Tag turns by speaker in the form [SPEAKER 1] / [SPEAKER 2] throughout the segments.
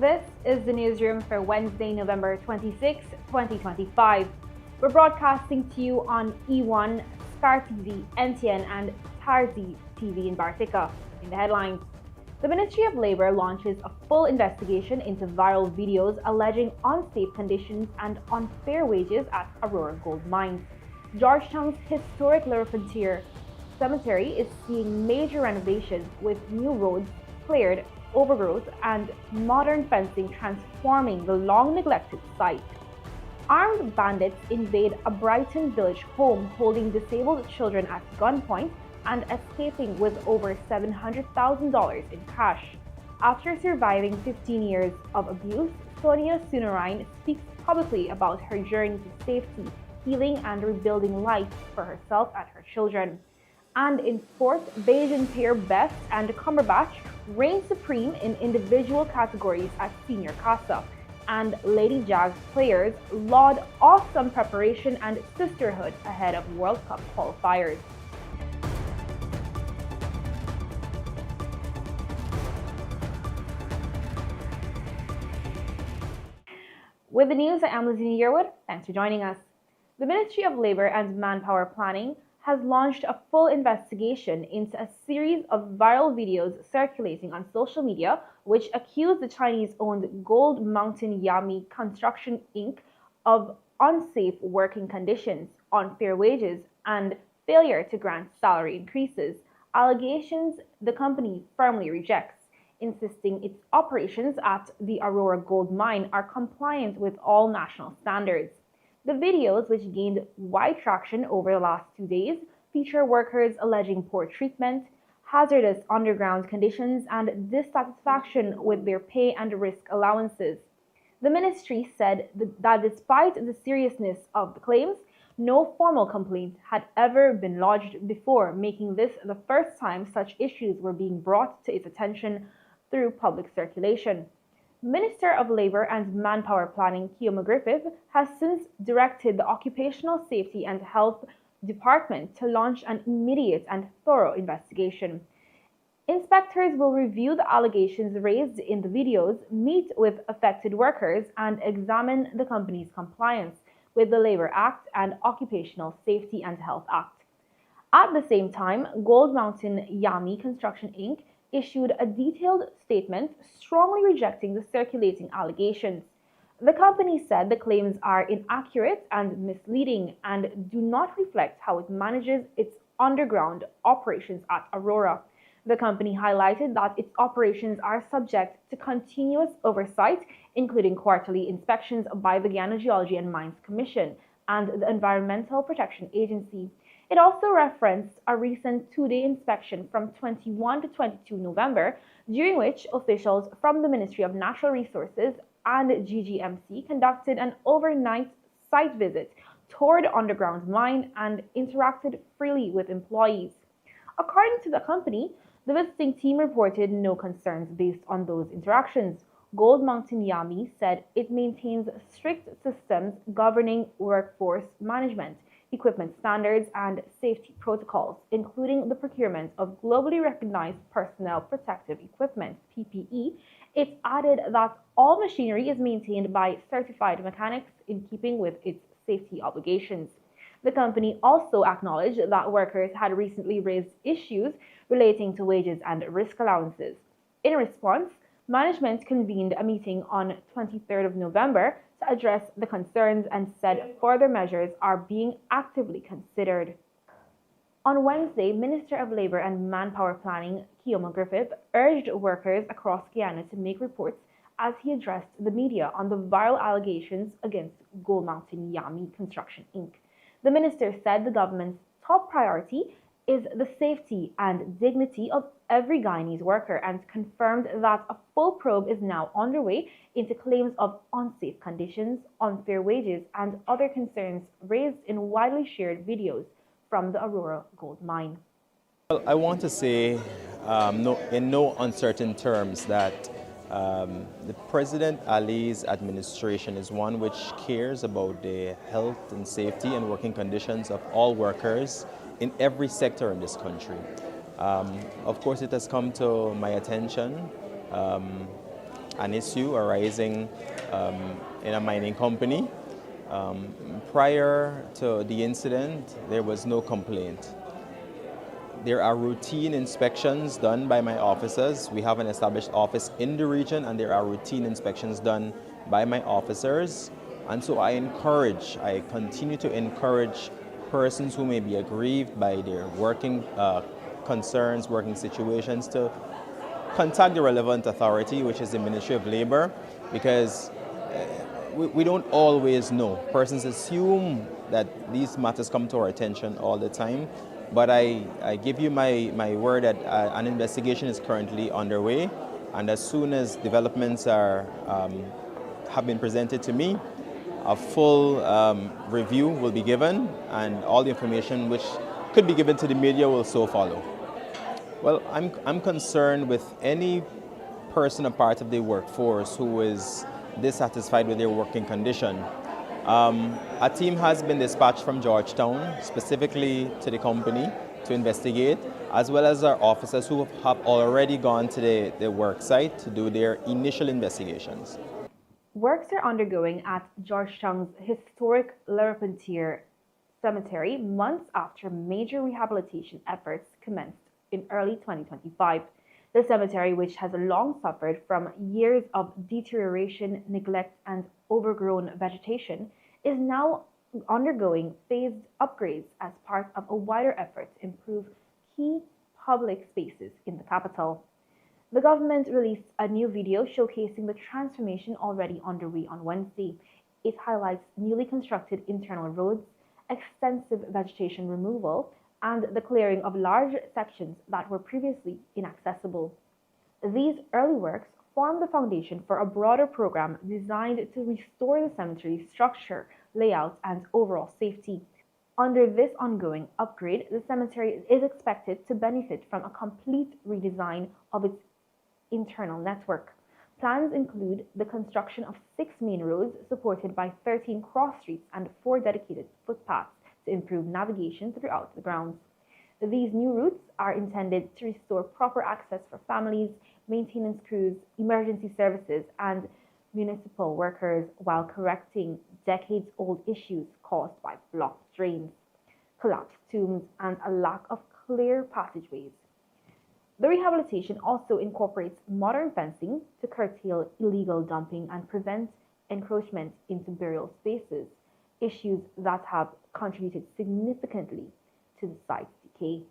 [SPEAKER 1] This is the newsroom for Wednesday, November 26, 2025. We're broadcasting to you on E1, SKAR TV, NTN, and TARZEE TV in Bartica. In the headlines, the Ministry of Labour launches a full investigation into viral videos alleging unsafe conditions and unfair wages at Aurora Gold Mines. Georgetown's historic Repentir Cemetery is seeing major renovations with new roads cleared, overgrowth, and modern fencing transforming the long-neglected site. Armed bandits invade a Brighton Village home holding disabled children at gunpoint and escaping with over $700,000 in cash. After surviving 15 years of abuse, Sonia Sewnarine speaks publicly about her journey to safety, healing, and rebuilding life for herself and her children. And in fourth, Bajan pair Best and Cumberbatch reign supreme in individual categories at Senior CASA, and Lady Jags players laud awesome preparation and sisterhood ahead of World Cup Qualifiers. With the news, I am Lizzie Yearwood. Thanks for joining us. The Ministry of Labour and Manpower Planning has launched a full investigation into a series of viral videos circulating on social media which accuse the Chinese-owned Gold Mountain Yami Construction Inc. of unsafe working conditions, unfair wages, and failure to grant salary increases, allegations the company firmly rejects, insisting its operations at the Aurora Gold Mine are compliant with all national standards. The videos, which gained wide traction over the last 2 days, feature workers alleging poor treatment, hazardous underground conditions, and dissatisfaction with their pay and risk allowances. The ministry said that despite the seriousness of the claims, no formal complaint had ever been lodged before, making this the first time such issues were being brought to its attention through public circulation. Minister of Labour and Manpower Planning Cumberbatch has since directed the Occupational Safety and Health Department to launch an immediate and thorough investigation. Inspectors will review the allegations raised in the videos, meet with affected workers, and examine the company's compliance with the Labour Act and Occupational Safety and Health Act. At the same time, Gold Mountain Yami Construction Inc. issued a detailed statement strongly rejecting the circulating allegations. The company said the claims are inaccurate and misleading and do not reflect how it manages its underground operations at Aurora. The company highlighted that its operations are subject to continuous oversight, including quarterly inspections by the Guyana Geology and Mines Commission and the Environmental Protection Agency. It also referenced a recent 2-day inspection from 21 to 22 November, during which officials from the Ministry of Natural Resources and GGMC conducted an overnight site visit, toured the underground mine, and interacted freely with employees. According to the company, the visiting team reported no concerns based on those interactions. Gold Mountain Yami said it maintains strict systems governing workforce management, equipment standards, and safety protocols, including the procurement of globally recognized personnel protective equipment, PPE. It added that all machinery is maintained by certified mechanics in keeping with its safety obligations. The company also acknowledged that workers had recently raised issues relating to wages and risk allowances. In response, management convened a meeting on 23rd of November to address the concerns and said further measures are being actively considered. On Wednesday, Minister of Labour and Manpower Planning Cumberbatch urged workers across Guyana to make reports as he addressed the media on the viral allegations against Gold Mountain Yami Construction Inc. The minister said the government's top priority is the safety and dignity of every Guyanese worker and confirmed that a full probe is now underway into claims of unsafe conditions, unfair wages, and other concerns raised in widely shared videos from the Aurora Gold Mine.
[SPEAKER 2] Well, I want to say in no uncertain terms that the President Ali's administration is one which cares about the health and safety and working conditions of all workers in every sector in this country. Of course, it has come to my attention an issue arising in a mining company. Prior to the incident, there was no complaint. There are routine inspections done by my officers. We have an established office in the region, and there are routine inspections done by my officers. And so I continue to encourage persons who may be aggrieved by their working concerns, working situations, to contact the relevant authority, which is the Ministry of Labor, because we don't always know. Persons assume that these matters come to our attention all the time, but I give you my word that an investigation is currently underway, and as soon as developments have been presented to me, a full review will be given, and all the information which could be given to the media will so follow. Well, I'm concerned with any person, a part of the workforce, who is dissatisfied with their working condition. A team has been dispatched from Georgetown specifically to the company to investigate, as well as our officers who have already gone to the work site to do their initial investigations.
[SPEAKER 1] Works are undergoing at Georgetown's historic Repentir Cemetery months after major rehabilitation efforts commenced in early 2025. The cemetery, which has long suffered from years of deterioration, neglect, and overgrown vegetation, is now undergoing phased upgrades as part of a wider effort to improve key public spaces in the capital. The government released a new video showcasing the transformation already underway on Wednesday. It highlights newly constructed internal roads, extensive vegetation removal, and the clearing of large sections that were previously inaccessible. These early works form the foundation for a broader program designed to restore the cemetery's structure, layout, and overall safety. Under this ongoing upgrade, the cemetery is expected to benefit from a complete redesign of its internal network. Plans include the construction of 6 main roads supported by 13 cross streets and 4 dedicated footpaths to improve navigation throughout the grounds. These new routes are intended to restore proper access for families, maintenance crews, emergency services, and municipal workers, while correcting decades-old issues caused by blocked drains, collapsed tombs, and a lack of clear passageways. The rehabilitation also incorporates modern fencing to curtail illegal dumping and prevent encroachment into burial spaces, issues that have contributed significantly to the site's decay.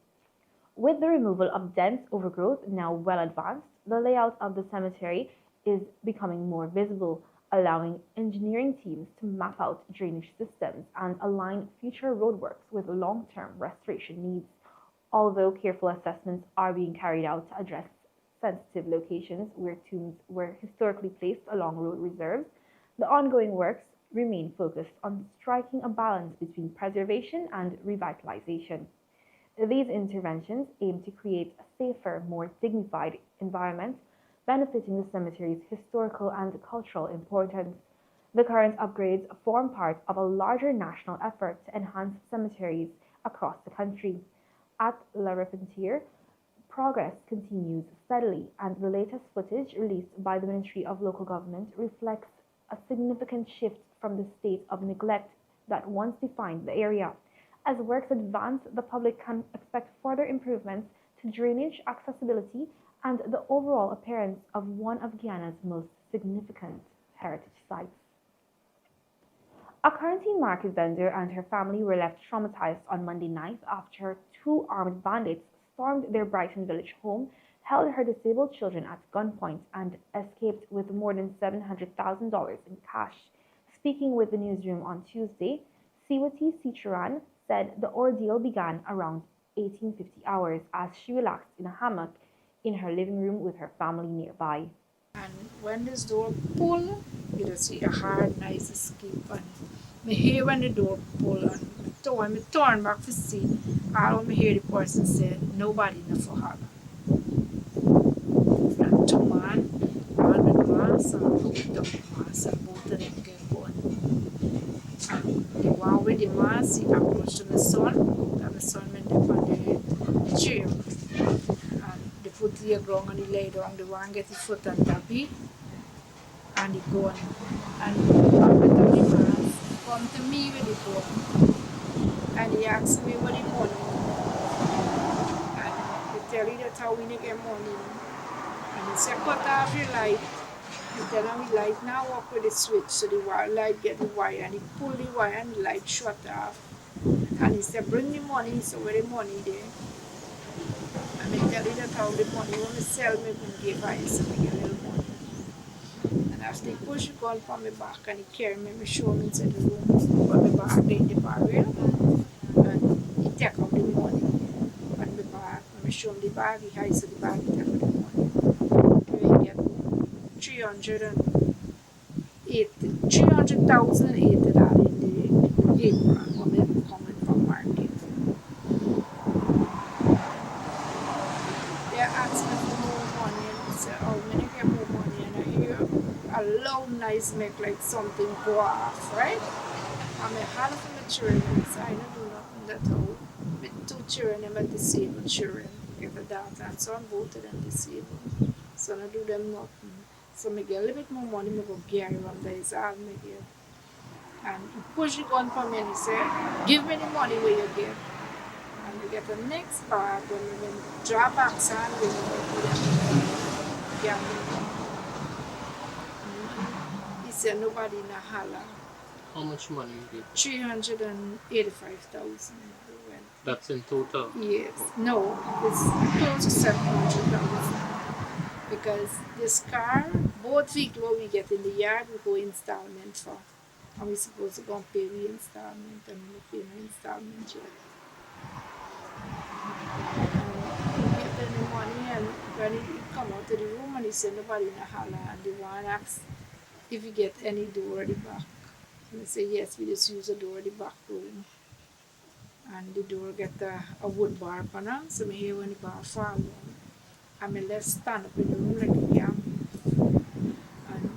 [SPEAKER 1] With the removal of dense overgrowth now well advanced, the layout of the cemetery is becoming more visible, allowing engineering teams to map out drainage systems and align future roadworks with long-term restoration needs. Although careful assessments are being carried out to address sensitive locations where tombs were historically placed along road reserves, the ongoing works remain focused on striking a balance between preservation and revitalization. These interventions aim to create a safer, more dignified environment, benefiting the cemetery's historical and cultural importance. The current upgrades form part of a larger national effort to enhance cemeteries across the country. At La Repentir, progress continues steadily, and the latest footage released by the Ministry of Local Government reflects a significant shift from the state of neglect that once defined the area. As works advance, the public can expect further improvements to drainage, accessibility, and the overall appearance of one of Guyana's most significant heritage sites. A quarantine market vendor and her family were left traumatized on Monday night after 2 armed bandits stormed their Brighton Village home, held her disabled children at gunpoint, and escaped with more than $700,000 in cash. Speaking with the newsroom on Tuesday, Sonia Sewnarine said the ordeal began around 1850 hours as she relaxed in a hammock in her living room with her family nearby.
[SPEAKER 3] And when this door pulled, you just see a hard, nice escape. And me hear when the door pulled, and me turn back to see. All me hear the person say, nobody in the for and 2 man, one with mask and one without mask, and both of them get gone. And the one with the mask, he approached my son, and my son went up on the chair. And they put the ground and he lay down, the one get his foot on top. and the gun. And after the mass, come to me with the gun. And he asked me what the money. And he tell you that's how we get money. And he said, cut off your light. He tell him the light now work with the switch, so the light get the wire, and he pull the wire and the light shut off. And he said, bring the money, so where the money there? And I tell you that how the money, when I sell me, I give her, so I get a little money. And after he push the gun from my back and he carry me, I show him inside the room, from my back in the barrel, and he take out the money from my bag. When I show him the bag, he hides the bag, he take out the money. We get 300,080 in the apron when we coming from market. They asked me for more money and I said, oh, when I get more money and I hear a loud noise make like something go off, right? And I had for my children, so I don't do nothing that all. With 2 children, I'm disabled children, get a daughter and son, both of them disabled. So I do them nothing. So I get a little bit more money, I go Gary one day, is all I get. And he pushed the gun for me and he said, give me the money where you get. And we get the next bag when we drop back and we he said nobody in a holler.
[SPEAKER 4] How much money you get?
[SPEAKER 3] 385,000.
[SPEAKER 4] That's in total?
[SPEAKER 3] Yes. No, it's close to 700,000. Because this car, both vehicles what we get in the yard, we go installment for. And we're supposed to go and pay the installment, and we pay no installment yet. And we get the money, and when he come out of the room and he said nobody in a holler, and the one asked if you get any door at the back. And I say yes, we just use a door at the back room. And the door get a wood bar on it, so I hear when the bar fall down. And I left stand up in the room like a yam. And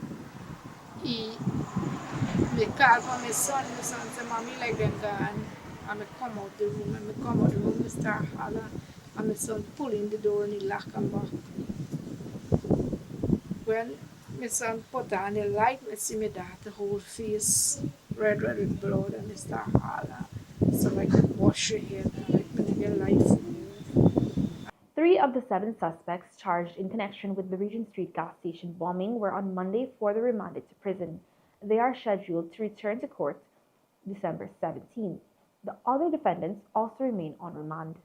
[SPEAKER 3] me call for my son said, Mommy, like them gone. And I come out the room, I start holler. And my son pull in the door and he lock and back. When my son put on the light, I see my daughter whole face red with blood and they start holler. So like wash your head and like when you get life.
[SPEAKER 1] 3 of the 7 suspects charged in connection with the Regent Street gas station bombing were on Monday further remanded to prison. They are scheduled to return to court December 17. The other defendants also remain on remand.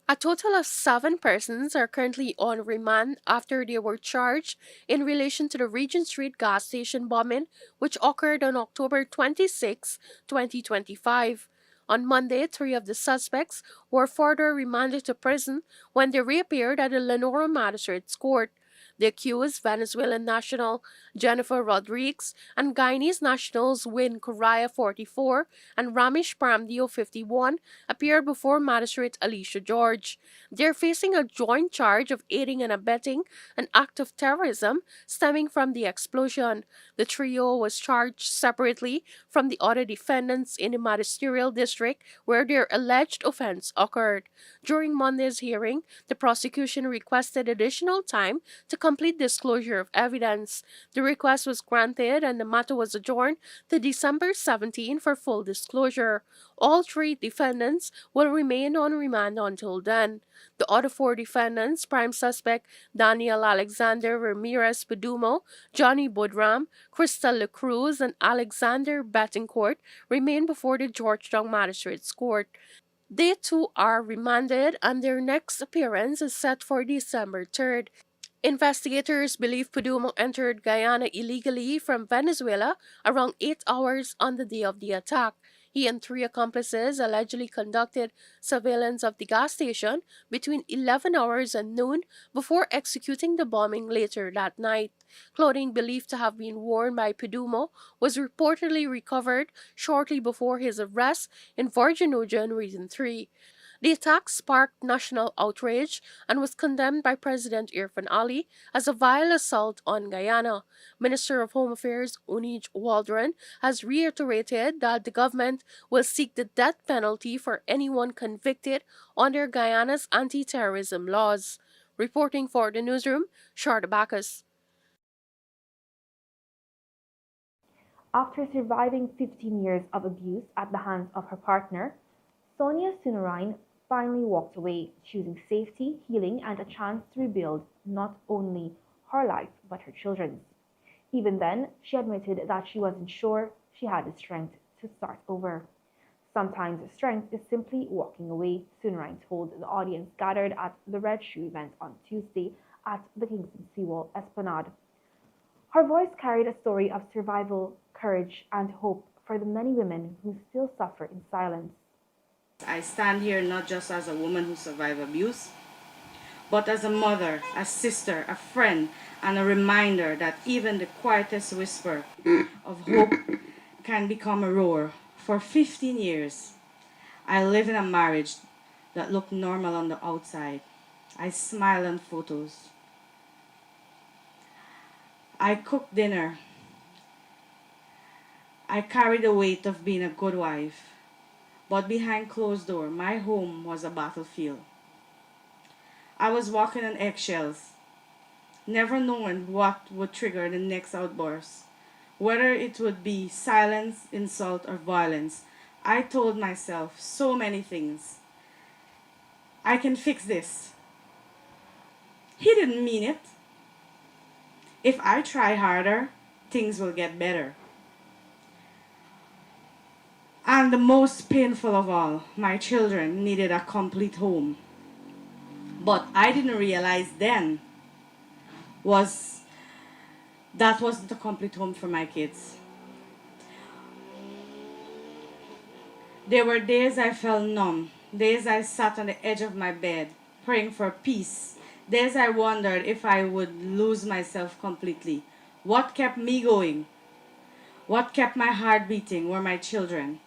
[SPEAKER 5] A total of 7 persons are currently on remand after they were charged in relation to the Regent Street gas station bombing, which occurred on October 26, 2025. On Monday, 3 of the suspects were further remanded to prison when they reappeared at the Lenora Magistrates Court. The accused, Venezuelan national Jennifer Rodriguez and Guyanese nationals Win Correa 44 and Ramesh Pramdio 51 appeared before Magistrate Alicia George. They're facing a joint charge of aiding and abetting an act of terrorism stemming from the explosion. The trio was charged separately from the other defendants in the magisterial district where their alleged offense occurred. During Monday's hearing, the prosecution requested additional time to complete disclosure of evidence. The request was granted and the matter was adjourned to December 17 for full disclosure. All 3 defendants will remain on remand until then. The other 4 defendants, prime suspect Daniel Alexander Ramirez Pedumo, Johnny Budram, Crystal LaCruz, and Alexander Betancourt, remain before the Georgetown Magistrates Court. They too are remanded and their next appearance is set for December 3rd. Investigators believe Perdomo entered Guyana illegally from Venezuela around 8 hours on the day of the attack. He and 3 accomplices allegedly conducted surveillance of the gas station between 11 hours and noon before executing the bombing later that night. Clothing believed to have been worn by Perdomo was reportedly recovered shortly before his arrest in Virginia Region 3. The attack sparked national outrage and was condemned by President Irfan Ali as a vile assault on Guyana. Minister of Home Affairs Unij Waldron has reiterated that the government will seek the death penalty for anyone convicted under Guyana's anti-terrorism laws. Reporting for the newsroom, Charlotte Bacchus.
[SPEAKER 1] After surviving 15 years of abuse at the hands of her partner, Sonia Sewnarine finally walked away, choosing safety, healing, and a chance to rebuild not only her life but her children's. Even then, she admitted that she wasn't sure she had the strength to start over. Sometimes strength is simply walking away, Sewnarine told the audience gathered at the Red Shoe event on Tuesday at the Kingston Seawall Esplanade. Her voice carried a story of survival, courage, and hope for the many women who still suffer in silence.
[SPEAKER 6] I stand here not just as a woman who survived abuse, but as a mother, a sister, a friend, and a reminder that even the quietest whisper of hope can become a roar. For 15 years, I lived in a marriage that looked normal on the outside. I smiled on photos. I cooked dinner. I carried the weight of being a good wife. But behind closed doors, my home was a battlefield. I was walking on eggshells, never knowing what would trigger the next outburst, whether it would be silence, insult, or violence. I told myself so many things. I can fix this. He didn't mean it. If I try harder, things will get better. And the most painful of all, my children needed a complete home. But I didn't realize then was that wasn't a complete home for my kids. There were days I felt numb, days I sat on the edge of my bed, praying for peace, days I wondered if I would lose myself completely. What kept me going? What kept my heart beating were my children.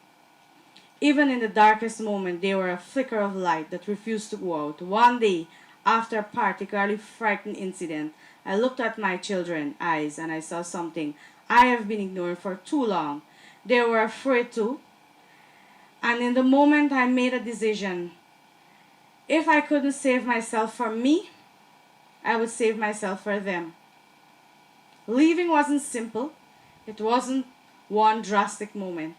[SPEAKER 6] Even in the darkest moment, they were a flicker of light that refused to go out. One day, after a particularly frightening incident, I looked at my children's eyes and I saw something I have been ignoring for too long. They were afraid too. And in the moment I made a decision. If I couldn't save myself from me, I would save myself for them. Leaving wasn't simple. It wasn't one drastic moment.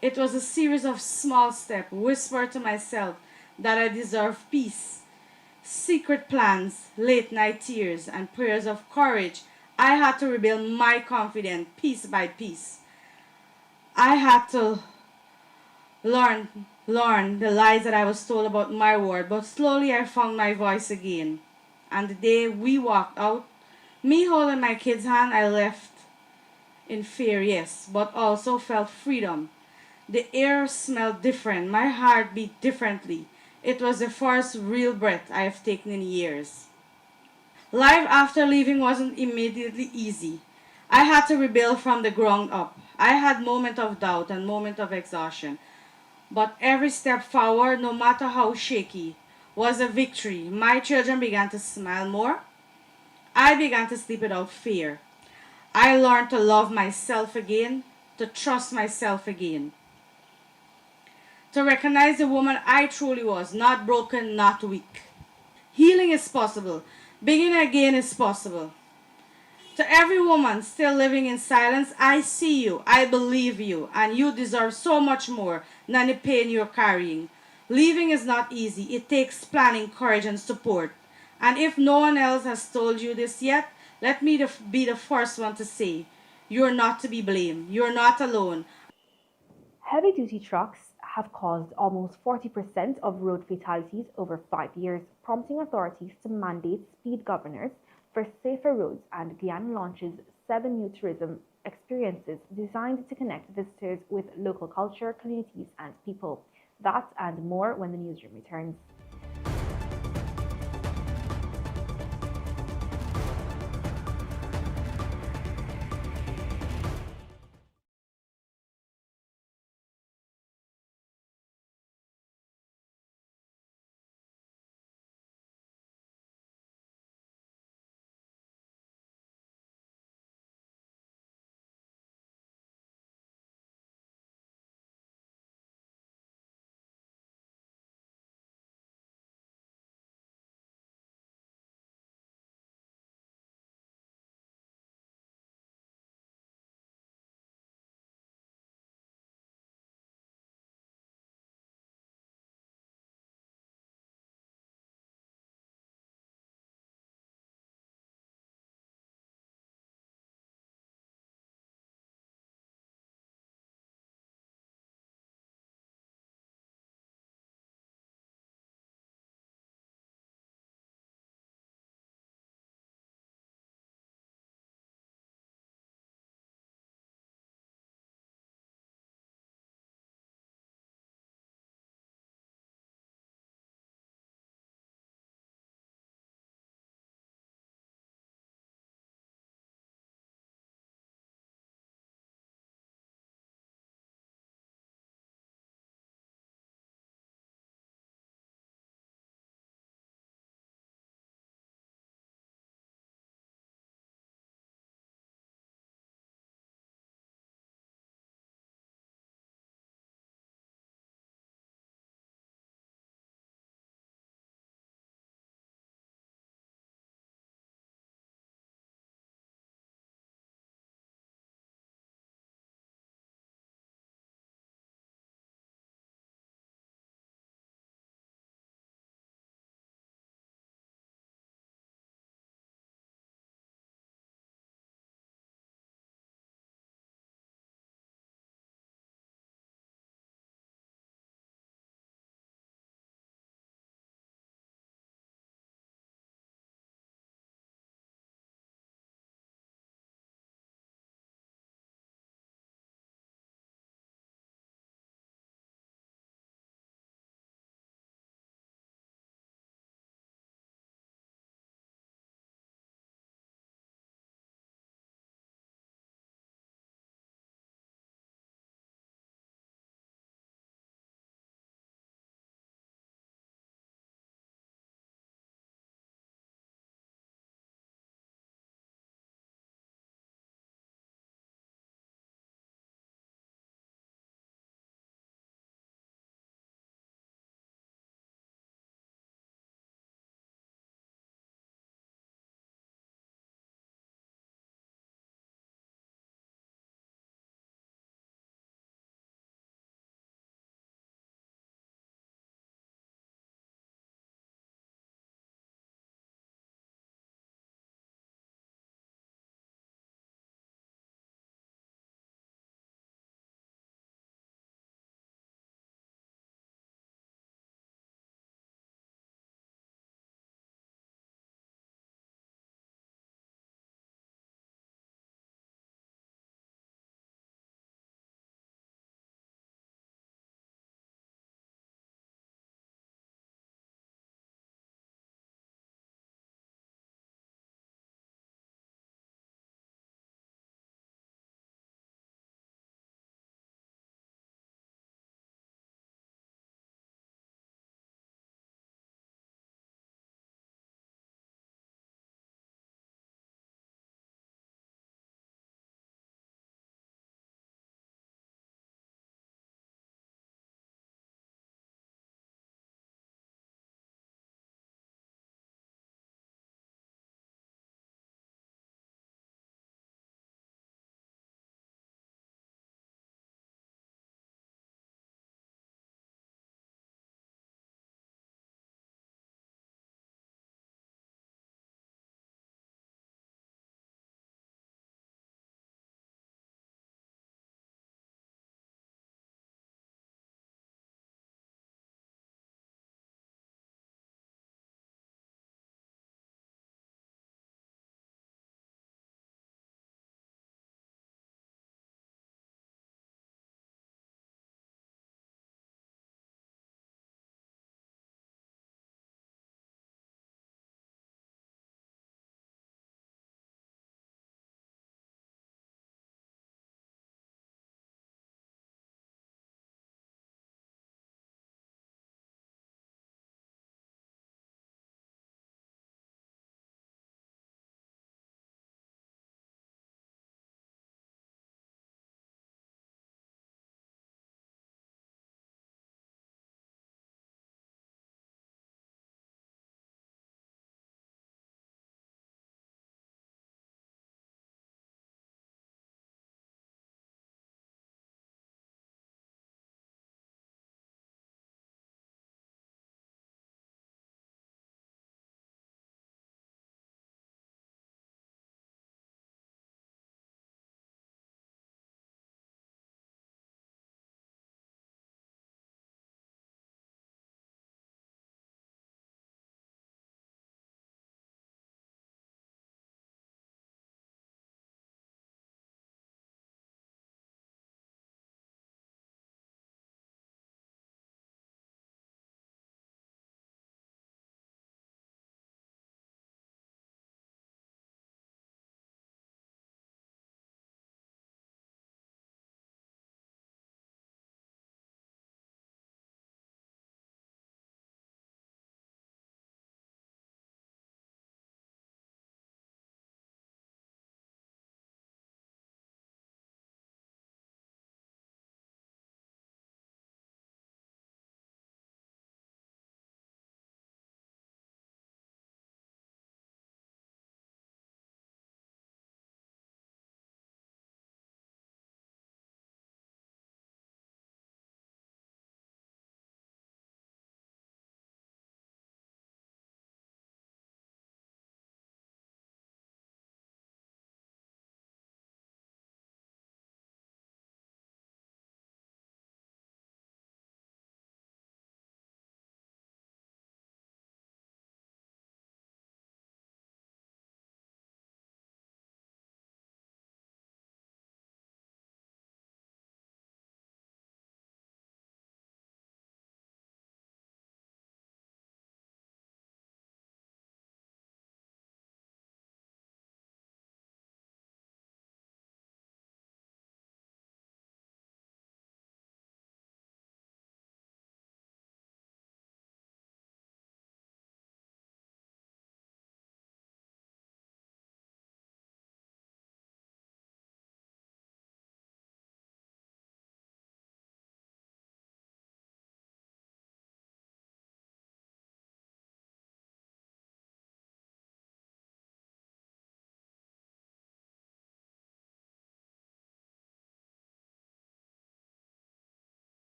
[SPEAKER 6] It was a series of small steps, whispered to myself that I deserved peace. Secret plans, late night tears, and prayers of courage. I had to rebuild my confidence piece by piece. I had to learn the lies that I was told about my word, but slowly I found my voice again. And the day we walked out, me holding my kid's hand, I left in fear, yes, but also felt freedom. The air smelled different, my heart beat differently. It was the first real breath I have taken in years. Life after leaving wasn't immediately easy. I had to rebuild from the ground up. I had moments of doubt and moments of exhaustion. But every step forward, no matter how shaky, was a victory. My children began to smile more. I began to sleep without fear. I learned to love myself again, to trust myself again, to recognize the woman I truly was, not broken, not weak. Healing is possible. Beginning again is possible. To every woman still living in silence, I see you, I believe you, and you deserve so much more than the pain you're carrying. Leaving is not easy. It takes planning, courage, and support. And if no one else has told you this yet, let me be the first one to say, you're not to be blamed. You're not alone.
[SPEAKER 1] Heavy-duty trucks have caused almost 40% of road fatalities over 5 years, prompting authorities to mandate speed governors for safer roads, and Guyana launches 7 new tourism experiences designed to connect visitors with local culture, communities, and people. That and more when the newsroom returns.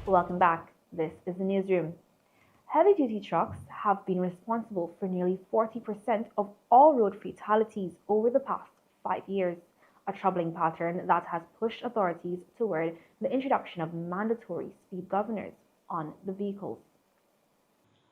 [SPEAKER 1] Welcome back. This is the newsroom. Heavy-duty trucks have been responsible for nearly 40% of all road fatalities over the past 5 years, a troubling pattern that has pushed authorities toward the introduction of mandatory speed governors on the vehicles.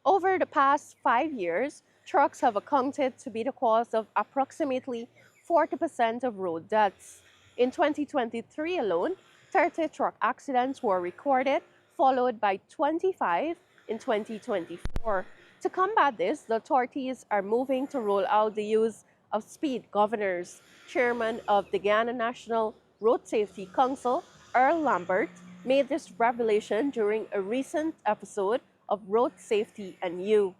[SPEAKER 5] Over the past 5 years, trucks have accounted to be the cause of approximately 40% of road deaths. In 2023 alone, 30 truck accidents were recorded, followed by 25 in 2024. To combat this, the authorities are moving to roll out the use of speed governors. Chairman of the Guyana National Road Safety Council, Earl Lambert, made this revelation during a recent episode of Road Safety and You.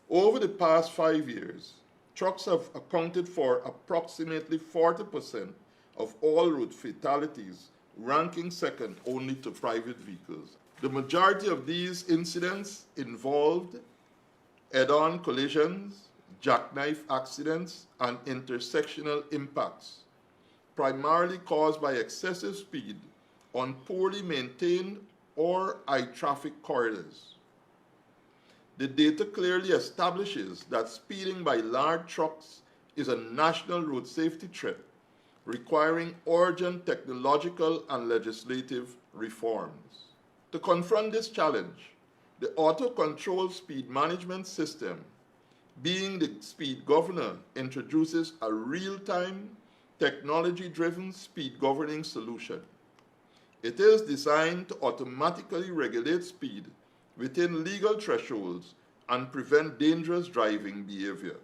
[SPEAKER 7] Over the past 5 years, trucks have accounted for approximately 40% of all road fatalities, ranking second only to private vehicles. The majority of these incidents involved head-on collisions, jackknife accidents, and intersectional impacts, primarily caused by excessive speed on poorly maintained or high-traffic corridors. The data clearly establishes that speeding by large trucks is a national road safety threat, requiring urgent technological and legislative reforms. To confront this challenge, the Auto Control Speed Management System, being the speed governor, introduces a real-time, technology-driven speed governing solution. It is designed to automatically regulate speed within legal thresholds and prevent dangerous driving behavior.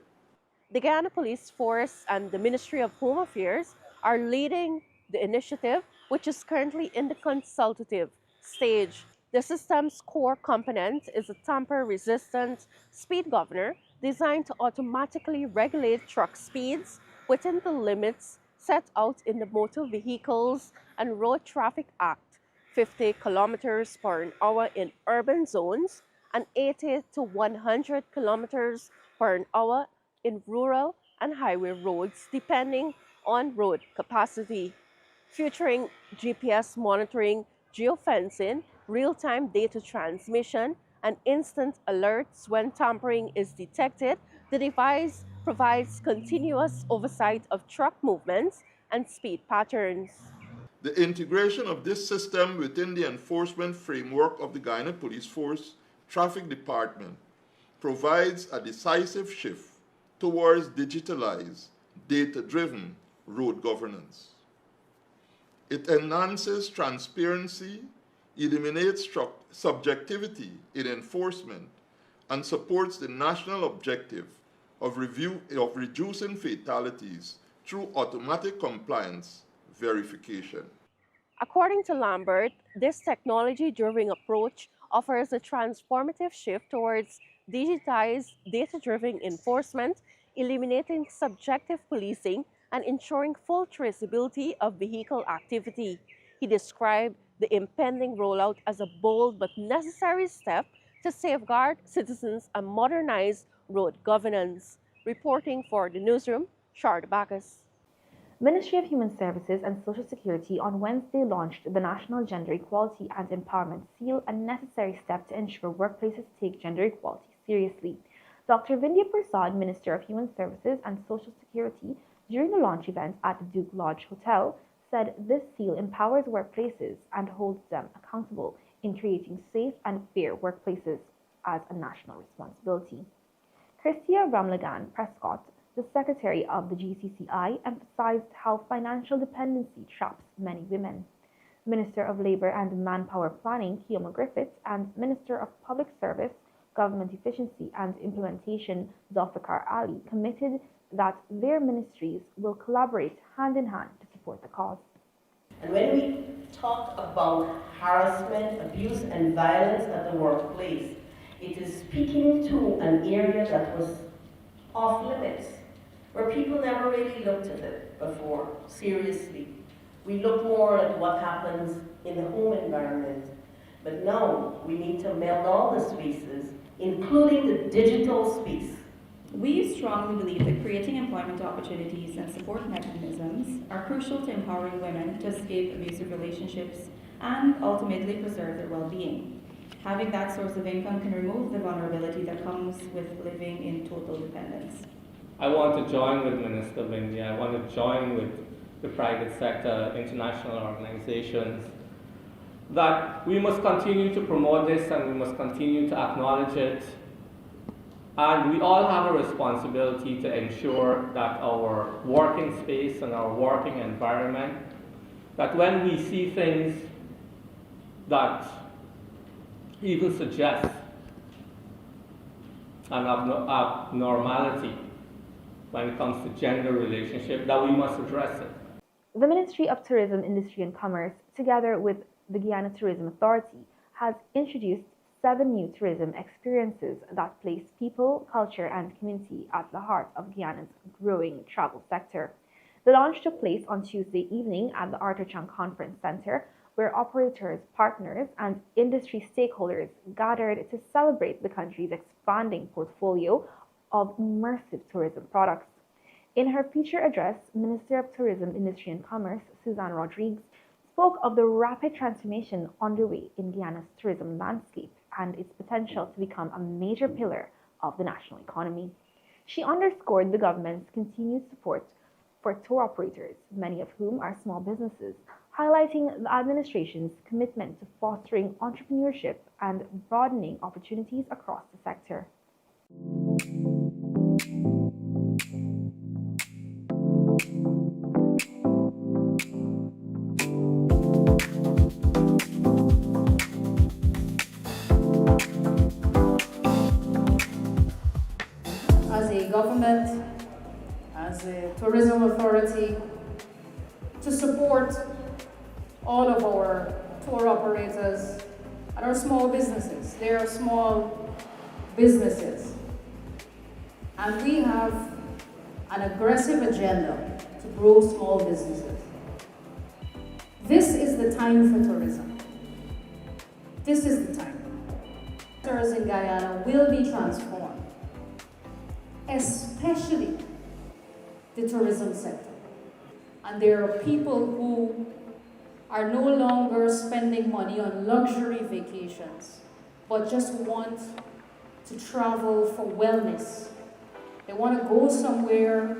[SPEAKER 5] The Guyana Police Force and the Ministry of Home Affairs are leading the initiative, which is currently in the consultative stage. The system's core component is a tamper-resistant speed governor designed to automatically regulate truck speeds within the limits set out in the Motor Vehicles and Road Traffic Act, 50 kilometers per hour in urban zones and 80 to 100 kilometers per hour in rural and highway roads, depending on road capacity, featuring GPS monitoring, geofencing, real-time data transmission, and instant alerts when tampering is detected. The device provides continuous oversight of truck movements and speed patterns.
[SPEAKER 7] The integration of this system within the enforcement framework of the Guyana Police Force Traffic Department provides a decisive shift towards digitalized, data-driven road governance. It enhances transparency, eliminates subjectivity in enforcement, and supports the national objective of reducing fatalities through automatic compliance verification.
[SPEAKER 5] According to Lambert, this technology-driven approach offers a transformative shift towards digitized, data-driven enforcement, eliminating subjective policing and ensuring full traceability of vehicle activity. He described the impending rollout as a bold but necessary step to safeguard citizens and modernize road governance. Reporting for the newsroom, Charlotte Bacchus.
[SPEAKER 1] Ministry of Human Services and Social Security on Wednesday launched the National Gender Equality and Empowerment Seal, a necessary step to ensure workplaces take gender equality seriously. Dr. Vindhya Prasad, Minister of Human Services and Social Security, during the launch event at the Duke Lodge Hotel, said this seal empowers workplaces and holds them accountable in creating safe and fair workplaces as a national responsibility. Christia Ramlagan Prescott, the Secretary of the GCCI, emphasized how financial dependency traps many women. Minister of Labour and Manpower Planning, Keoma Griffiths, and Minister of Public Service, Government Efficiency and Implementation, Zulfikar Ali, committed that their ministries will collaborate hand in hand to support the cause.
[SPEAKER 8] And when we talk about harassment, abuse, and violence at the workplace, it is speaking to an area that was off limits, where people never really looked at it before, seriously. We look more at what happens in the home environment, but now we need to meld all the spaces, including the digital space.
[SPEAKER 9] We strongly believe that creating employment opportunities and support mechanisms are crucial to empowering women to escape abusive relationships and ultimately preserve their well-being. Having that source of income can remove the vulnerability that comes with living in total dependence.
[SPEAKER 10] I want to join with Minister Bingley. I want to join with the private sector, international organizations, that we must continue to promote this and we must continue to acknowledge it. And we all have a responsibility to ensure that our working space and our working environment, that when we see things that even suggest an abnormality when it comes to gender relationship, that we must address it.
[SPEAKER 1] The Ministry of Tourism, Industry and Commerce, together with the Guyana Tourism Authority, has introduced 7 new tourism experiences that place people, culture and community at the heart of Guyana's growing travel sector. The launch took place on Tuesday evening at the Arthur Chang Conference Center, where operators, partners and industry stakeholders gathered to celebrate the country's expanding portfolio of immersive tourism products. In her feature address, Minister of Tourism, Industry and Commerce, Suzanne Rodriguez, spoke of the rapid transformation underway in Guyana's tourism landscape and its potential to become a major pillar of the national economy. She underscored the government's continued support for tour operators, many of whom are small businesses, highlighting the administration's commitment to fostering entrepreneurship and broadening opportunities across the sector.
[SPEAKER 3] As a government, as a tourism authority, to support all of our tour operators and our small businesses. They are small businesses. And we have an aggressive agenda to grow small businesses. This is the time for tourism. This is the time. Sectors in Guyana will be transformed, especially the tourism sector. And there are people who are no longer spending money on luxury vacations, but just want to travel for wellness. They want to go somewhere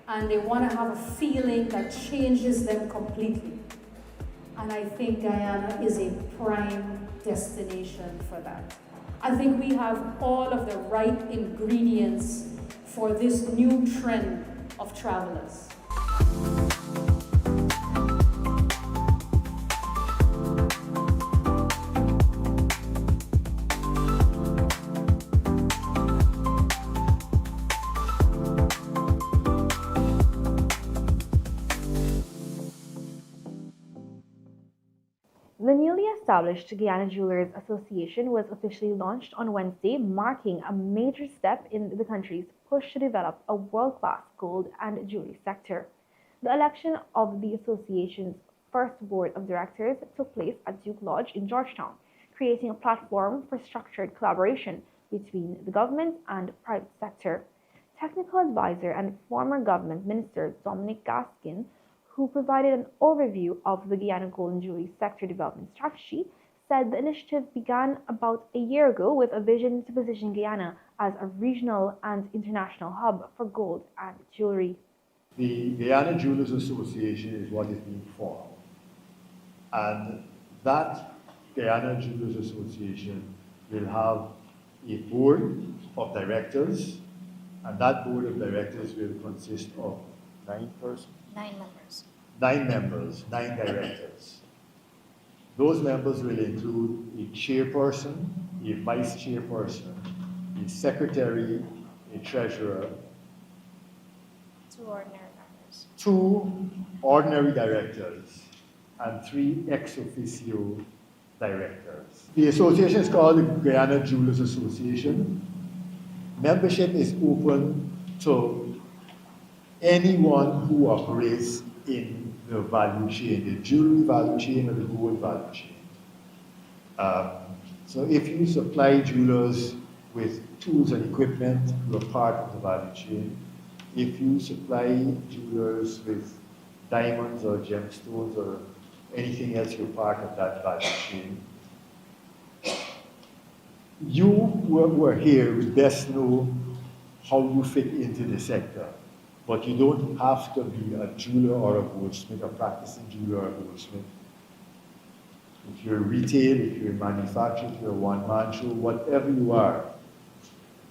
[SPEAKER 3] and they want to have a feeling that changes them completely. And I think Guyana is a prime destination for that. I think we have all of the right ingredients for this new trend of travelers.
[SPEAKER 1] The newly established Guyana Jewelers Association was officially launched on Wednesday, marking a major step in the country's push to develop a world-class gold and jewelry sector. The election of the association's first board of directors took place at Duke Lodge in Georgetown, creating a platform for structured collaboration between the government and private sector. Technical advisor and former government minister Dominic Gaskin, who provided an overview of the Guyana gold and jewelry sector development strategy, said the initiative began about a year ago with a vision to position Guyana as a regional and international hub for gold and jewelry.
[SPEAKER 11] The Guyana Jewelers Association is what is being formed. And that Guyana Jewelers Association will have a board of directors, and that board of directors will consist of 9 persons.
[SPEAKER 12] 9 members.
[SPEAKER 11] 9 members, 9 directors. Those members will include a chairperson, a vice chairperson, a secretary, a treasurer,
[SPEAKER 12] 2 ordinary members.
[SPEAKER 11] 2 ordinary directors, and 3 ex officio directors. The association is called the Guyana Jewelers Association. Membership is open to anyone who operates in the value chain, the jewelry value chain or the gold value chain. So if you supply jewelers with tools and equipment, you are part of the value chain. If you supply jewelers with diamonds or gemstones or anything else, you're part of that value chain. You who are here will best know how you fit into the sector, but you don't have to be a jeweler or a goldsmith, a practicing jeweler or a goldsmith. If you're retail, if you're in manufacturing, if you're a one-man show, whatever you are,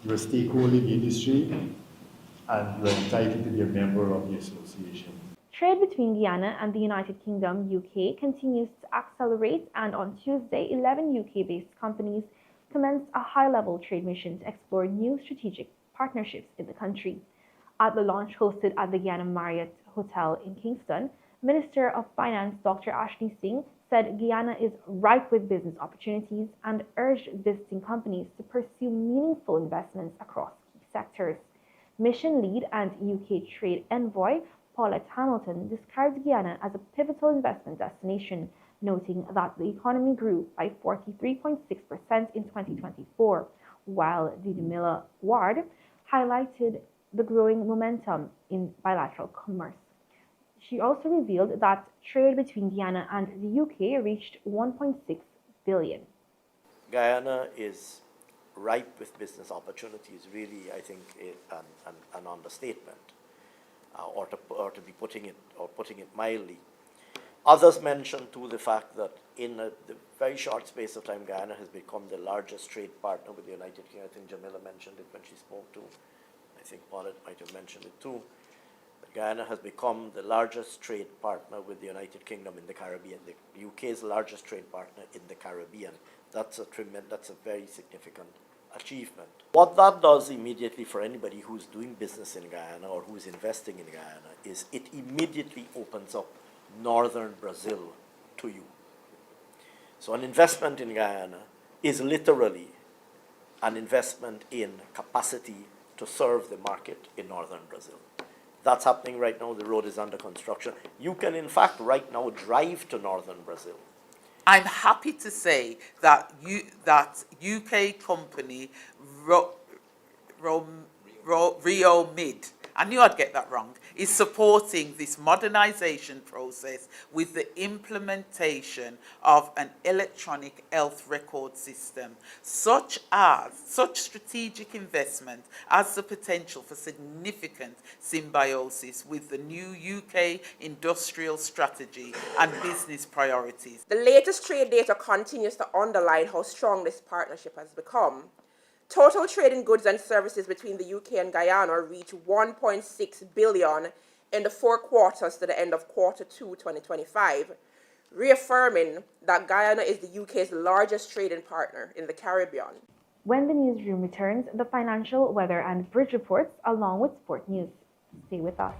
[SPEAKER 11] you're a stakeholder in the industry and you're entitled to be a member of the association.
[SPEAKER 1] Trade between Guyana and the United Kingdom, UK, continues to accelerate, and on Tuesday, 11 UK-based companies commenced a high-level trade mission to explore new strategic partnerships in the country. At the launch hosted at the Guyana Marriott Hotel in Kingston, Minister of Finance Dr. Ashley Singh said Guyana is ripe with business opportunities and urged visiting companies to pursue meaningful investments across key sectors. Mission lead and UK trade envoy Paulette Hamilton described Guyana as a pivotal investment destination, noting that the economy grew by 43.6% in 2024, while Didimila Ward highlighted the growing momentum in bilateral commerce. She also revealed that trade between Guyana and the UK reached 1.6 billion.
[SPEAKER 13] Guyana is ripe with business opportunities, really, I think, an understatement, or to be putting it mildly. Others mentioned too the fact that in the very short space of time, Guyana has become the largest trade partner with the United Kingdom. I think Jamila mentioned it when she spoke too. I think Paulette might have mentioned it too. But Guyana has become the largest trade partner with the United Kingdom in the Caribbean, the UK's largest trade partner in the Caribbean. That's a very significant achievement. What that does immediately for anybody who's doing business in Guyana or who's investing in Guyana is it immediately opens up northern Brazil to you. So an investment in Guyana is literally an investment in capacity to serve the market in northern Brazil. That's happening right now. The road is under construction. You can, in fact, right now drive to northern Brazil.
[SPEAKER 14] I'm happy to say that UK company Rio Mid, I knew I'd get that wrong, is supporting this modernization process with the implementation of an electronic health record system. Such strategic investment has the potential for significant symbiosis with the new UK industrial strategy and business priorities.
[SPEAKER 15] The latest trade data continues to underline how strong this partnership has become. Total trade in goods and services between the UK and Guyana reached 1.6 billion in the 4 quarters to the end of Q2 2025, reaffirming that Guyana is the UK's largest trading partner in the Caribbean.
[SPEAKER 1] When the newsroom returns, the financial, weather, and bridge reports along with sport news. Stay with us.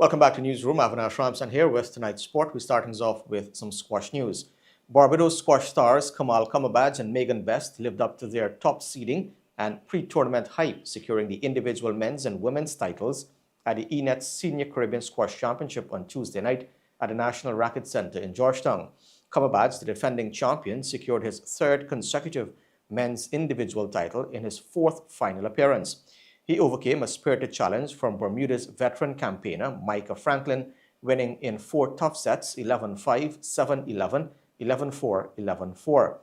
[SPEAKER 16] Welcome back to Newsroom. Avinash Ramsan here with tonight's sport. We're starting off with some squash news. Barbados squash stars Cumberbatch and Megan Best lived up to their top seeding and pre-tournament hype, securing the individual men's and women's titles at the ENET Senior Caribbean Squash Championship on Tuesday night at the National Racquet Center in Georgetown. Cumberbatch, the defending champion, secured his third consecutive men's individual title in his fourth final appearance. He overcame a spirited challenge from Bermuda's veteran campaigner, Micah Franklin, winning in 4 tough sets, 11-5, 7-11, 11-4, 11-4.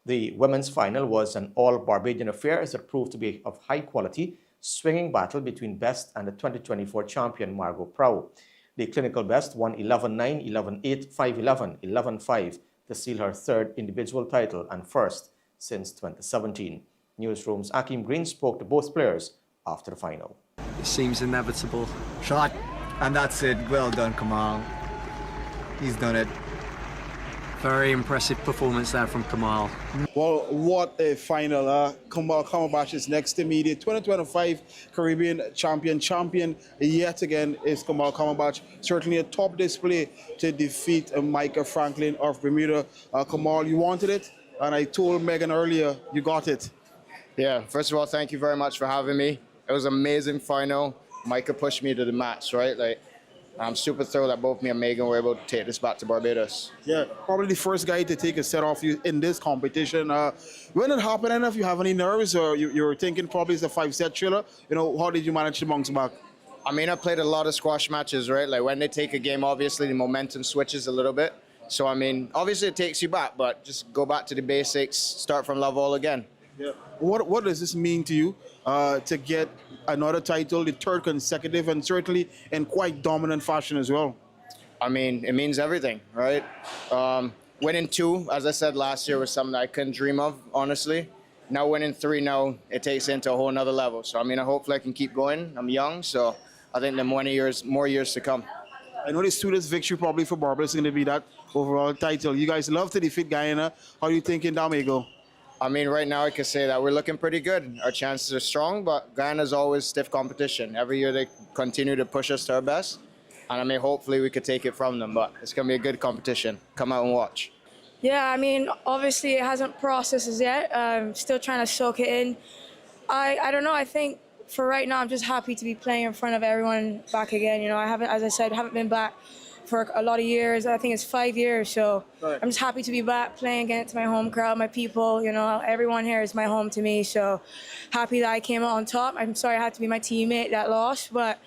[SPEAKER 16] The women's final was an all-Barbadian affair as it proved to be of high quality, swinging battle between Best and the 2024 champion, Margot Prow. The clinical Best won 11-9, 11-8, 5-11, 11-5 to seal her third individual title and first since 2017. Newsroom's Akeem Green spoke to both players after the final.
[SPEAKER 17] It seems inevitable. Shot, and that's it. Well done, Kamal. He's done it. Very impressive performance there from Kamal.
[SPEAKER 18] Well, what a final. Cumberbatch is next to me. The 2025 Caribbean champion yet again is Cumberbatch. Certainly a top display to defeat Micah Franklin of Bermuda. Kamal, you wanted it, and I told Megan earlier, you got it.
[SPEAKER 19] Yeah, first of all, thank you very much for having me. It was an amazing final. Micah pushed me to the match, right? Like, I'm super thrilled that both me and Megan were able to take this back to Barbados.
[SPEAKER 18] Yeah, probably the first guy to take a set off you in this competition. When it happened, I don't know if you have any nerves or you're thinking probably it's a 5-set thriller. You know, how did you manage to bounce back?
[SPEAKER 19] I mean, I played a lot of squash matches, right? Like when they take a game, obviously the momentum switches a little bit. So, I mean, obviously it takes you back, but just go back to the basics, start from love all again.
[SPEAKER 18] Yeah. What does this mean to you to get another title, the third consecutive, and certainly in quite dominant fashion as well?
[SPEAKER 19] I mean, it means everything, right? Winning 2, as I said last year, was something I couldn't dream of, honestly. Now winning 3 now, it takes it into a whole nother level. So, I mean, hopefully I can keep going. I'm young, so I think there are more years to come.
[SPEAKER 18] I know this 2 victory probably for Barbados is going to be that overall title. You guys love to defeat Guyana. How are you thinking that may go?
[SPEAKER 19] I mean, right now I can say that we're looking pretty good. Our chances are strong, but Guyana's always stiff competition. Every year they continue to push us to our best. And I mean, hopefully we could take it from them, but it's going to be a good competition. Come out and watch.
[SPEAKER 20] Yeah, I mean, obviously it hasn't processed as yet. I'm still trying to soak it in. I don't know, I think for right now I'm just happy to be playing in front of everyone back again. You know, I haven't, as I said, haven't been back for a lot of years. I think it's 5 years, so right. I'm just happy to be back playing against my home crowd, my people. You know, everyone here is my home to me, so happy that I came out on top. I'm sorry I had to be my teammate that lost, but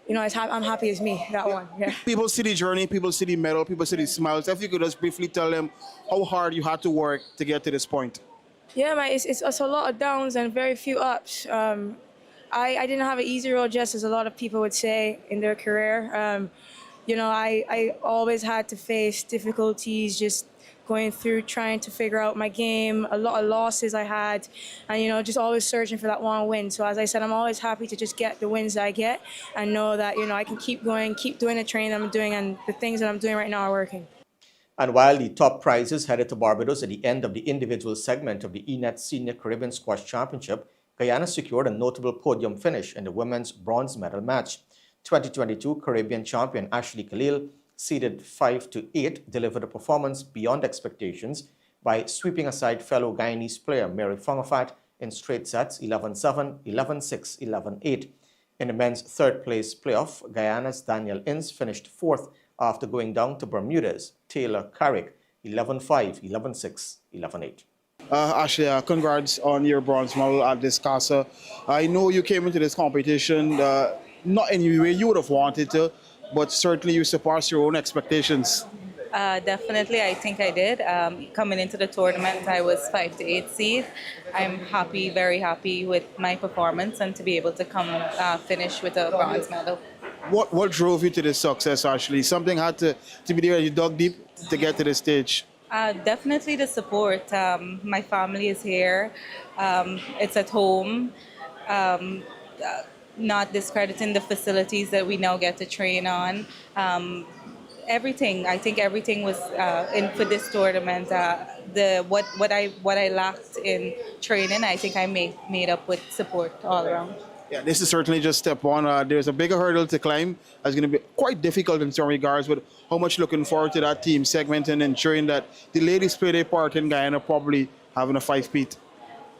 [SPEAKER 20] you know, I'm happy as me that one. Yeah.
[SPEAKER 18] People see the journey, people see the medal, people see the smiles. If you could just briefly tell them how hard you had to work to get to this point.
[SPEAKER 20] Yeah, man, it's a lot of downs and very few ups. I didn't have an easy road, just as a lot of people would say in their career. You know, I always had to face difficulties just going through trying to figure out my game, a lot of losses I had, and, you know, just always searching for that one win. So as I said, I'm always happy to just get the wins that I get and know that, you know, I can keep going, keep doing the training I'm doing, and the things that I'm doing right now are working.
[SPEAKER 16] And while the top prizes headed to Barbados at the end of the individual segment of the ENET Senior Caribbean Squash Championship, Guyana secured a notable podium finish in the women's bronze medal match. 2022 Caribbean champion Ashley Khalil, seeded 5-8, delivered a performance beyond expectations by sweeping aside fellow Guyanese player Mary Fongafat in straight sets 11-7, 11-6, 11-8. In the men's third-place playoff, Guyana's Daniel Inns finished fourth after going down to Bermuda's Taylor Carrick 11-5, 11-6, 11-8.
[SPEAKER 18] Ashley, congrats on your bronze medal at this CASA. I know you came into this competition not in any way you would have wanted to, but certainly you surpassed your own expectations.
[SPEAKER 21] Definitely, I think I did. Coming into the tournament, I was 5-8 seed. I'm happy, very happy with my performance and to be able to come finish with a bronze medal.
[SPEAKER 18] What drove you to this success, Ashley? Something had to be there, you dug deep to get to this stage?
[SPEAKER 21] Definitely the support. My family is here. It's at home. Not discrediting the facilities that we now get to train on. Everything, I think everything was in for this tournament. What I lacked in training, I think I made up with support all around.
[SPEAKER 18] Yeah, this is certainly just step one. There's a bigger hurdle to climb. It's going to be quite difficult in some regards, but how much looking forward to that team segment and ensuring that the ladies play their part in Guyana, probably having a 5-peat.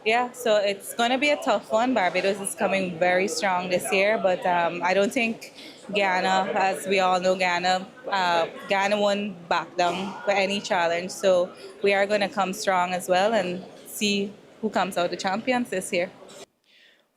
[SPEAKER 21] Yeah, so it's going to be a tough one. Barbados is coming very strong this year, but I don't think Guyana, as we all know, Guyana won't back down for any challenge. So we are going to come strong as well and see who comes out the champions this year.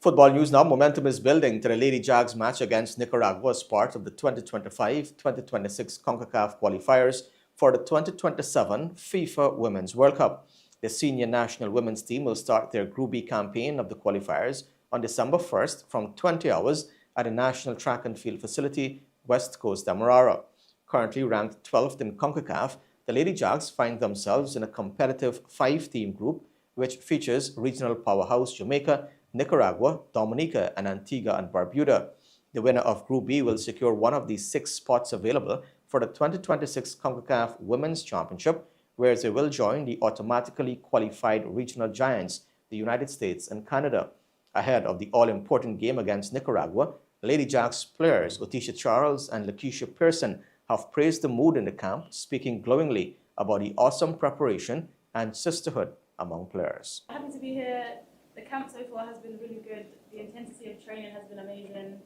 [SPEAKER 16] Football news now. Momentum is building to the Lady Jags match against Nicaragua as part of the 2025-2026 CONCACAF qualifiers for the 2027 FIFA Women's World Cup. The senior national women's team will start their Group B campaign of the qualifiers on December 1st from 20 hours at the National Track and Field Facility, West Coast, Demerara. Currently ranked 12th in CONCACAF, the Lady Jags find themselves in a competitive 5-team group which features regional powerhouse Jamaica, Nicaragua, Dominica, and Antigua and Barbuda. The winner of Group B will secure one of the 6 spots available for the 2026 CONCACAF Women's Championship, where they will join the automatically qualified regional giants, the United States and Canada. Ahead of the all-important game against Nicaragua, Lady Jags players Otisha Charles and Lakeisha Pearson have praised the mood in the camp, speaking glowingly about the awesome preparation and sisterhood among players.
[SPEAKER 2] Happy to be here. The camp so far has been really good. The intensity of training has been amazing.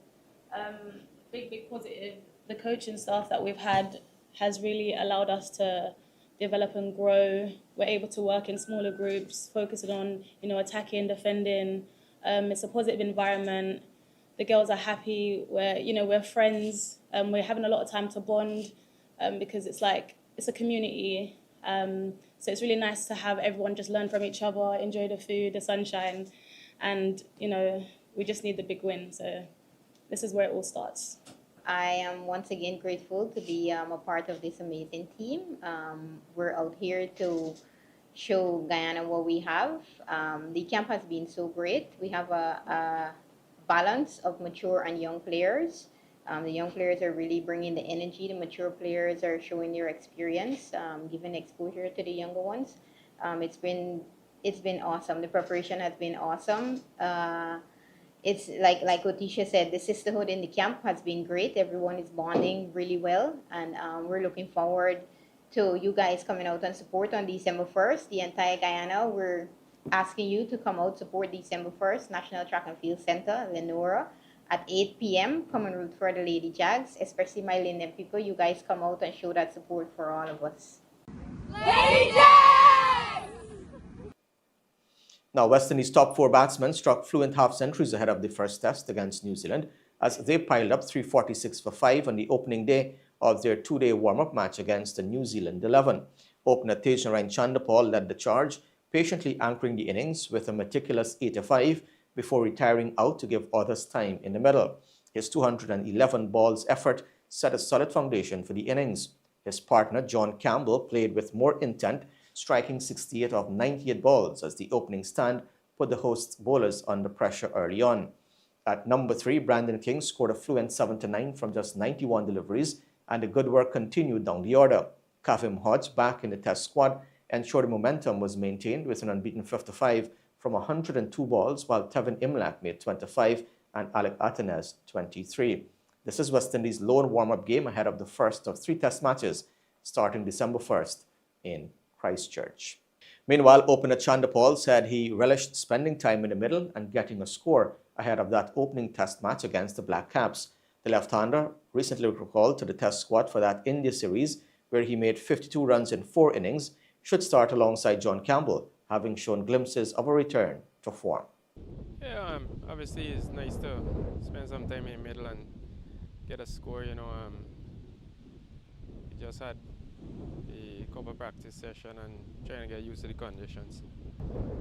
[SPEAKER 2] Big positive. The coaching staff that we've had has really allowed us to develop and grow. We're able to work in smaller groups, focusing on, attacking, defending. It's a positive environment. The girls are happy. We're friends. We're having a lot of time to bond because it's a community. So it's really nice to have everyone just learn from each other, enjoy the food, the sunshine, and we just need the big win. So this is where it all starts.
[SPEAKER 22] I am once again grateful to be a part of this amazing team. We're out here to show Guyana what we have. The camp has been so great. We have a balance of mature and young players. The young players are really bringing the energy. The mature players are showing their experience, giving exposure to the younger ones. It's been awesome. The preparation has been awesome. It's like Otisha said, the sisterhood in the camp has been great. Everyone is bonding really well, and we're looking forward to you guys coming out and support on December 1st. The entire Guyana, we're asking you to come out support December 1st, National Track and Field Center, Lenora, at 8 p.m. Come and root for the Lady Jags, especially my Linden people. You guys come out and show that support for all of us.
[SPEAKER 23] Lady Jags!
[SPEAKER 16] Now, West Indies' top 4 batsmen struck fluent half-centuries ahead of the first test against New Zealand as they piled up 346 for 5 on the opening day of their 2-day warm-up match against the New Zealand 11. Opener Tejanorine Chanderpaul led the charge, patiently anchoring the innings with a meticulous 85 before retiring out to give others time in the middle. His 211 balls effort set a solid foundation for the innings. His partner, John Campbell, played with more intent, striking 68 of 98 balls as the opening stand put the hosts' bowlers under pressure early on. At number 3, Brandon King scored a fluent 79 from just 91 deliveries, and the good work continued down the order. Kavim Hodge, back in the test squad, ensured the momentum was maintained with an unbeaten 55 from 102 balls, while Tevin Imlach made 25 and Alec Atenes 23. This is West Indies' lone warm-up game ahead of the first of 3 test matches starting December 1st in Christchurch. Meanwhile, opener Chanderpaul said he relished spending time in the middle and getting a score ahead of that opening test match against the Black Caps. The left-hander recently recalled to the test squad for that India series, where he made 52 runs in 4 innings, should start alongside John Campbell, having shown glimpses of a return to form.
[SPEAKER 24] Yeah, obviously it's nice to spend some time in the middle and get a score. We just had a couple practice session and trying to get used to the conditions.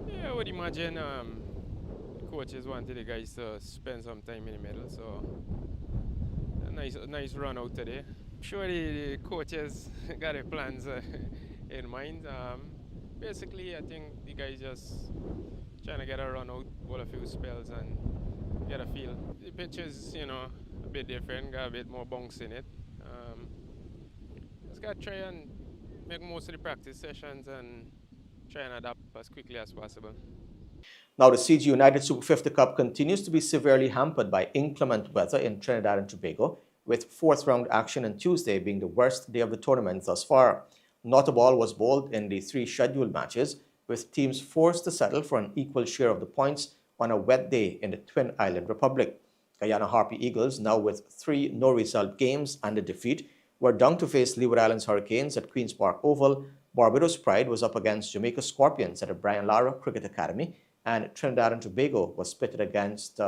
[SPEAKER 24] Yeah, I would imagine the coaches wanted the guys to spend some time in the middle, so a nice run out today. I'm sure the coaches got their plans in mind. Basically, I think the guys just trying to get a run out, bowl a few spells and get a feel. The pitch is, a bit different, got a bit more bounce in it. Just got to try and make most of the practice sessions and try and adapt as quickly as possible.
[SPEAKER 16] Now, the CG United Super 50 Cup continues to be severely hampered by inclement weather in Trinidad and Tobago, with fourth round action on Tuesday being the worst day of the tournament thus far. Not a ball was bowled in the 3 scheduled matches, with teams forced to settle for an equal share of the points on a wet day in the Twin Island Republic. Guyana Harpy Eagles, now with 3 no-result games and a defeat, were down to face Leeward Islands Hurricanes at Queen's Park Oval. Barbados Pride was up against Jamaica Scorpions at the Brian Lara Cricket Academy, and Trinidad and Tobago was pitted against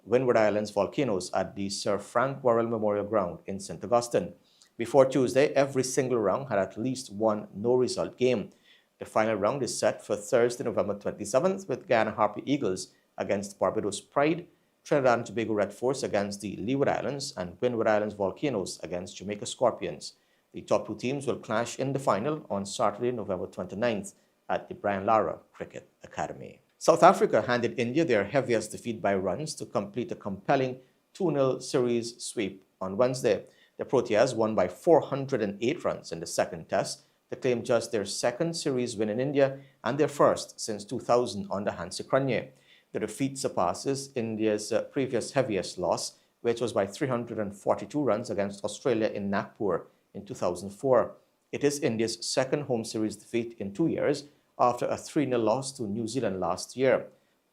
[SPEAKER 16] Windward Islands Volcanoes at the Sir Frank Worrell Memorial Ground in St. Augustine. Before Tuesday, every single round had at least one no-result game. The final round is set for Thursday, November 27th, with Guyana Harpy Eagles against Barbados Pride, Trinidad and Tobago Red Force against the Leeward Islands, and Windward Islands Volcanoes against Jamaica Scorpions. The top 2 teams will clash in the final on Saturday, November 29th at the Brian Lara Cricket Academy. South Africa handed India their heaviest defeat by runs to complete a compelling 2-0 series sweep on Wednesday. The Proteas won by 408 runs in the second test to claim just their second series win in India and their first since 2000 under Hansi Cronje. The defeat surpasses India's previous heaviest loss, which was by 342 runs against Australia in Nagpur in 2004. It is India's second home series defeat in 2 years, after a 3-0 loss to New Zealand last year.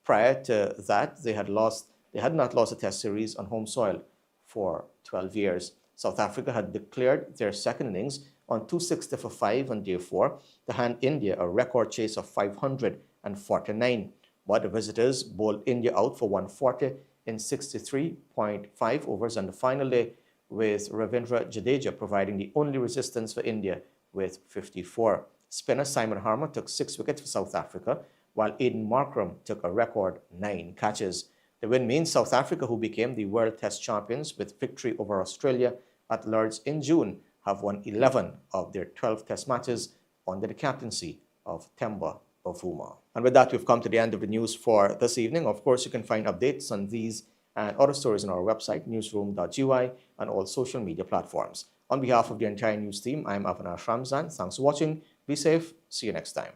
[SPEAKER 16] Prior to that, they had not lost a test series on home soil for 12 years. South Africa had declared their second innings on 260 for 5 on day 4 to hand India a record chase of 549. But the visitors bowled India out for 140 in 63.5 overs on the final day, with Ravindra Jadeja providing the only resistance for India with 54. Spinner Simon Harmer took 6 wickets for South Africa, while Aiden Markram took a record 9 catches. The win means South Africa, who became the World Test champions with victory over Australia at Lord's in June, have won 11 of their 12 Test matches under the captaincy of Temba Bavuma. And with that, we've come to the end of the news for this evening. Of course, you can find updates on these and other stories on our website, newsroom.ui, and all social media platforms. On behalf of the entire news team, I'm Avinash Ramzan. Thanks for watching. Be safe. See you next time.